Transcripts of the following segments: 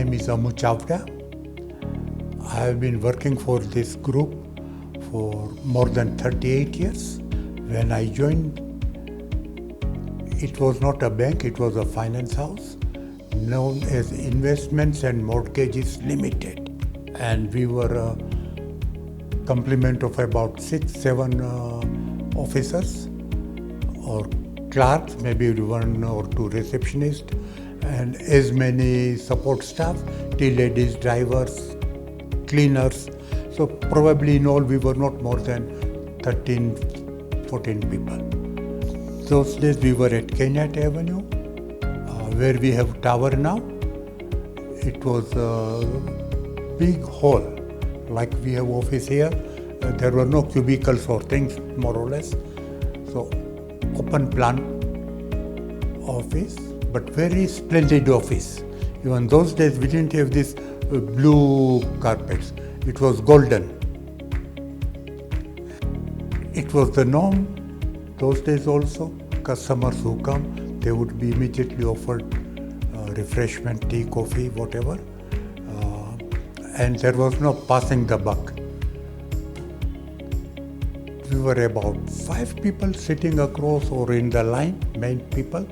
name is A.V Chavda. I have been working for this group for more than 38 years. When I joined, it was not a bank, it was a finance house known as Investments and Mortgages Limited. And we were a complement of about 6-7 officers or clerks, maybe 1 or 2 receptionists, and as many support staff, till ladies, drivers, cleaners. So probably in all we were not more than 13-14 people. Those days we were at Kenyatta Avenue, where we have tower now. It was a big hall, like we have office here. There were no cubicles or things, more or less. So open plan office, but very splendid office. Even those days we didn't have this blue carpets. It was golden. It was the norm those days also. Customers who come, they would be immediately offered refreshment, tea, coffee, whatever. And there was no passing the buck. We were about 5 people sitting across or in the line, main people.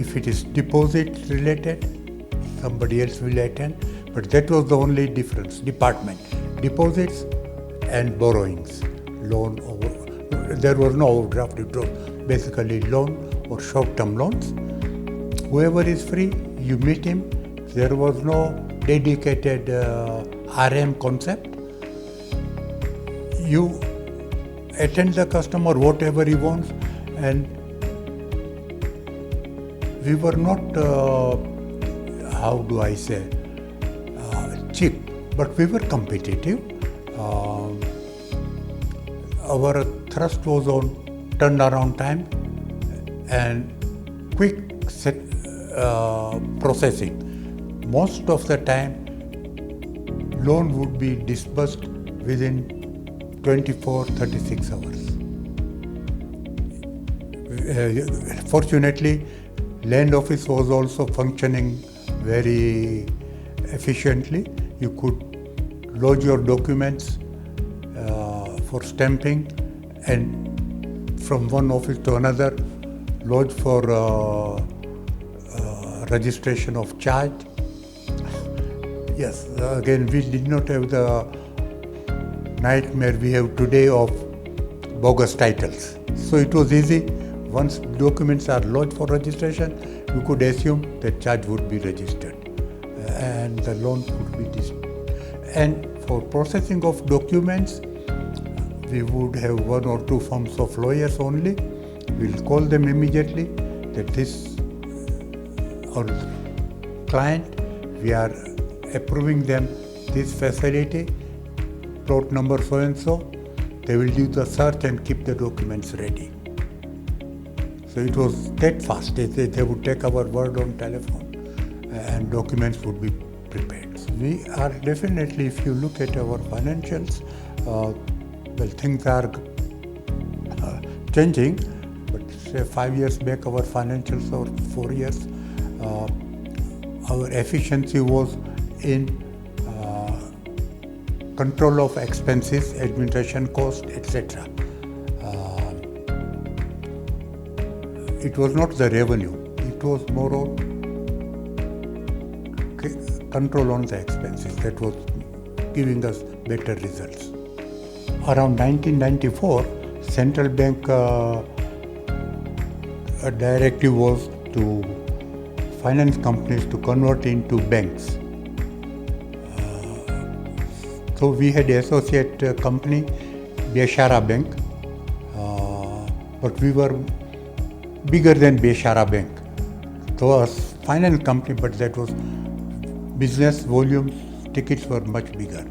If it is deposit related, somebody else will attend. But that was the only difference, department. Deposits and borrowings. Loan, there was no overdraft, it was basically loan or short-term loans. Whoever is free, you meet him. There was no dedicated RM concept. You attend the customer whatever he wants, and we were not, how do I say, cheap, but we were competitive. Our thrust was on turnaround time and quick processing. Most of the time, loan would be disbursed within 24-36 hours. Fortunately, land office was also functioning very efficiently. You could lodge your documents for stamping, and from one office to another, lodge for registration of charge. Yes, again, we did not have the nightmare we have today of bogus titles. So it was easy. Once documents are lodged for registration, you could assume that charge would be registered and the loan would be disbursed. And for processing of documents, we would have 1 or 2 firms of lawyers only. We'll call them immediately that this our client, we are approving them this facility, plot number so and so. They will do the search and keep the documents ready. So it was that fast. They would take our word on telephone and documents would be prepared. We are definitely, if you look at our financials, well, things are changing, but say 5 years back, our financials, or 4 years, our efficiency was in control of expenses, administration cost, etc. It was not the revenue, it was more on control on the expenses that was giving us better results. Around 1994, central bank directive was to finance companies to convert into banks. So we had associate company, Beshara Bank, but we were bigger than Beshara Bank. So a finance company, but that was business volumes, tickets were much bigger.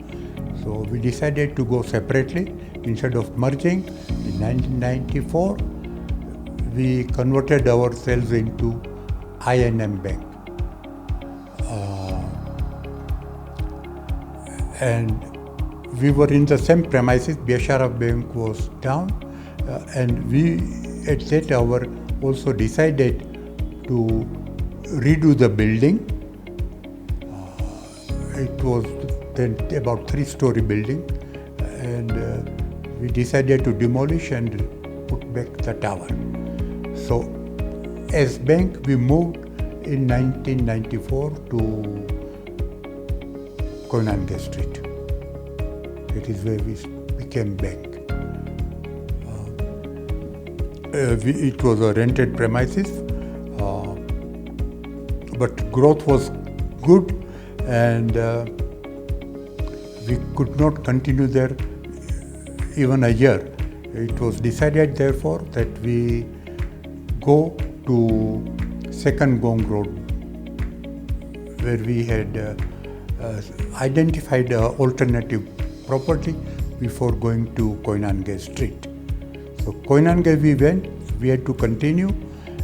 So we decided to go separately instead of merging. In 1994, we converted ourselves into I&M Bank. And we were in the same premises. Beshara Bank was down, and we at that hour also decided to redo the building It was then about 3-story building, and we decided to demolish and put back the tower. So as bank, we moved in 1994 to Koinange Street. It is where we became bank. It was a rented premises, but growth was good, and we could not continue there even a year. It was decided, therefore, that we go to Second Gong Road, where we had identified an alternative property before going to Koinange Street. So Koinange we went, we had to continue,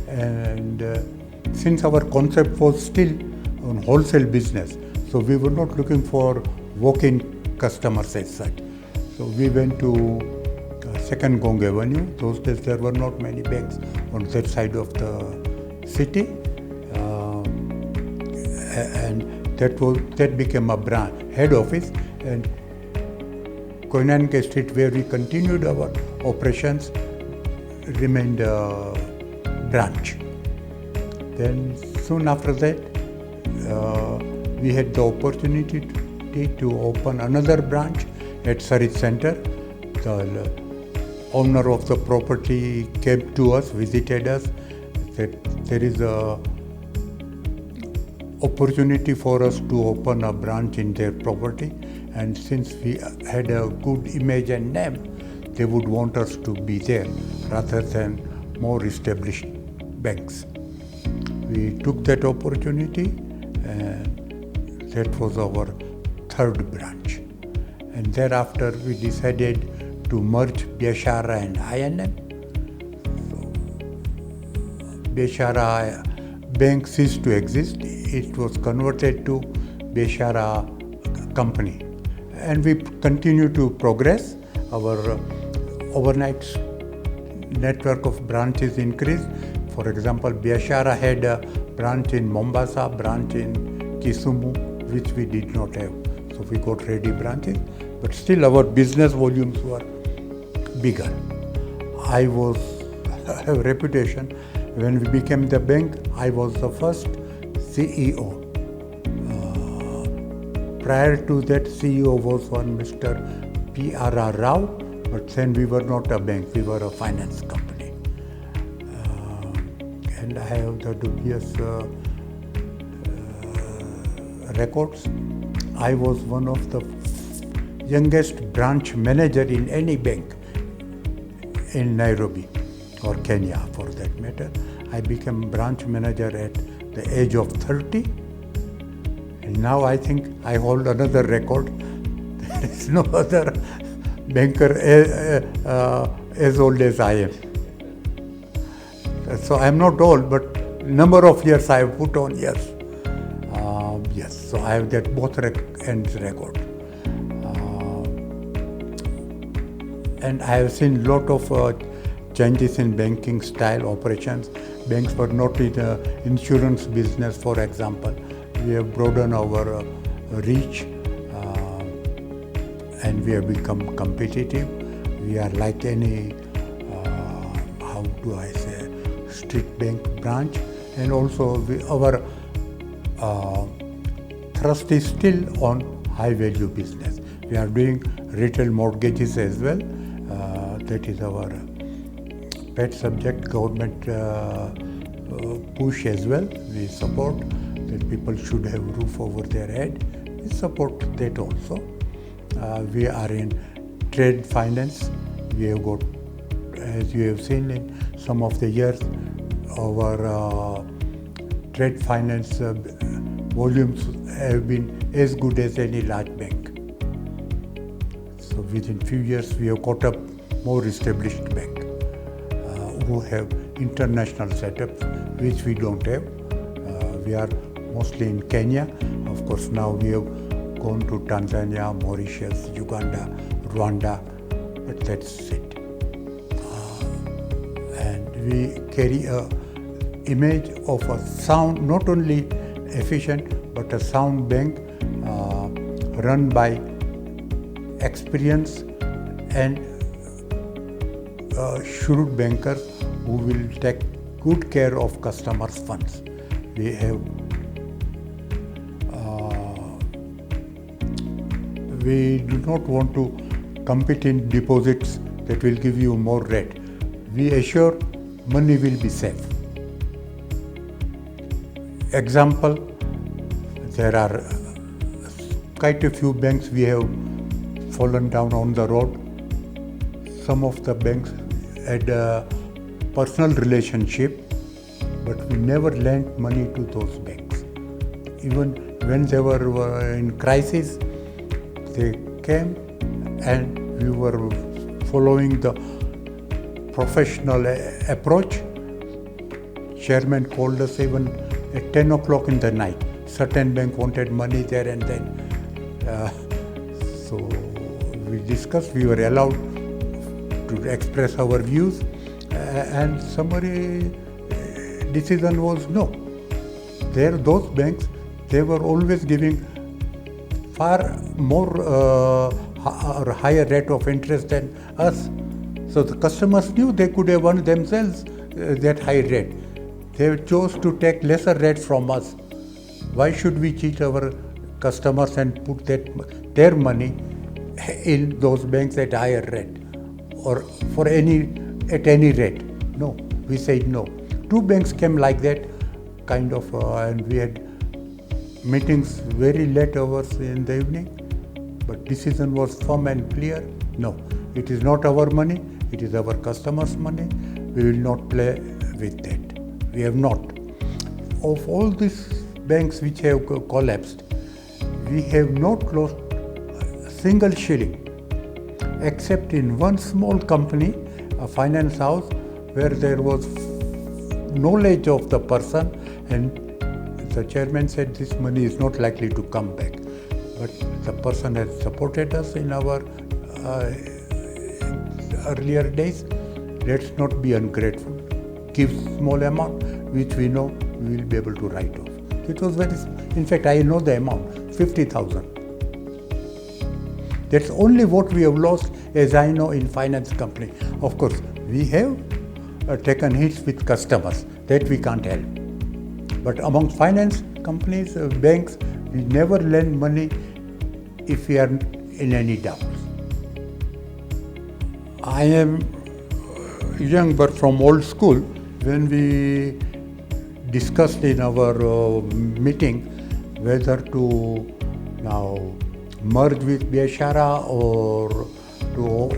and since our concept was still on wholesale business, so we were not looking for walk-in customers as such. So we went to Second Gong Avenue. Those days there were not many banks on that side of the city, and that became a head office, and Koinange Street, where we continued our operations, remained a branch. Then soon after that, we had the opportunity to open another branch at Sarit Center. The owner of the property came to us, visited us, that there is a opportunity for us to open a branch in their property, and since we had a good image and name, they would want us to be there rather than more established banks. We took that opportunity, and that was our third branch. And thereafter we decided to merge Beshara and I&M. So Beshara Bank ceased to exist. It was converted to Beshara Company. And we continue to progress. Our overnight network of branches increased. For example, Beshara had a branch in Mombasa, branch in Kisumu, which we did not have. So we got ready branches, but still our business volumes were bigger. I have a reputation. When we became the bank, I was the first CEO. Prior to that, CEO was one Mr. P.R.R. Rao, but then we were not a bank, we were a finance company. And I have the dubious records. I was one of the youngest branch manager in any bank in Nairobi or Kenya for that matter. I became branch manager at the age of 30. And now I think I hold another record. There is no other banker as old as I am. So I am not old, but number of years I have put on, yes. Yes, so I have that both ends record. And I have seen lot of changes in banking style operations. Banks were not in the insurance business, for example. We have broadened our reach, and we have become competitive. We are like any, how do I say, street bank branch, and also our thrust is still on high value business. We are doing retail mortgages as well. That is our pet subject. Government push as well. We support that people should have roof over their head. We support that also. We are in trade finance. We have got, as you have seen in some of the years, our trade finance volumes have been as good as any large bank. So within few years we have caught up more established bank who have international setups, which we don't have. We are mostly in Kenya. Of course, now we have gone to Tanzania, Mauritius, Uganda, Rwanda, but that's it. And we carry a image of a sound, not only efficient, but a sound bank run by experienced and shrewd bankers who will take good care of customers' funds. We have we do not want to compete in deposits that will give you more rate. We assure money will be safe. Example, there are quite a few banks we have fallen down on the road. Some of the banks had a personal relationship, but we never lent money to those banks. Even when they were in crisis, they came and we were following the professional approach. Chairman called us even at 10 o'clock in the night. Certain bank wanted money there and then. So we discussed, we were allowed to express our views, and summary decision was no. Those banks, they were always giving far more or higher rate of interest than us. So the customers knew they could have won themselves that high rate. They chose to take lesser rate from us. Why should we cheat our customers and put their money in those banks at higher rate or at any rate? No, we said no. Two banks came like that kind of, and we had meetings very late hours in the evening, but decision was firm and clear. No, it is not our money, it is our customers' money. We will not play with that. We have not. Of all these banks which have collapsed, we have not lost a single shilling, except in one small company, a finance house, where there was knowledge of the person, and the chairman said this money is not likely to come back. But the person has supported us in our earlier days. Let's not be ungrateful. Give small amount which we know we will be able to write off. It was in fact I know the amount, 50,000. That's only what we have lost, as I know, in finance company. Of course, we have taken hits with customers, that we can't help. But among finance companies, banks, we never lend money if we are in any doubts. I am young but from old school. When we discussed in our meeting whether to now merge with Biashara or to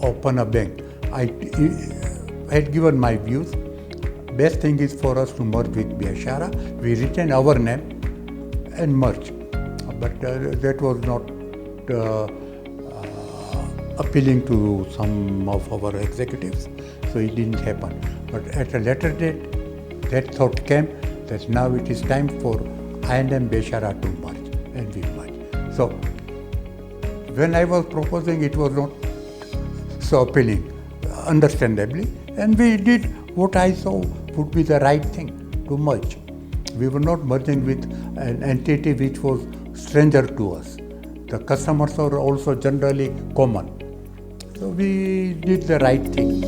open a bank, I had given my views. Best thing is for us to merge with Biashara. We retain our name and merge. But that was not appealing to some of our executives, so it didn't happen. But at a later date, that thought came that now it is time for I&M Biashara to merge, and we merged. So when I was proposing, it was not so appealing, understandably, and we did what I saw would be the right thing, to merge. We were not merging with an entity which was stranger to us. The customers are also generally common. So we did the right thing.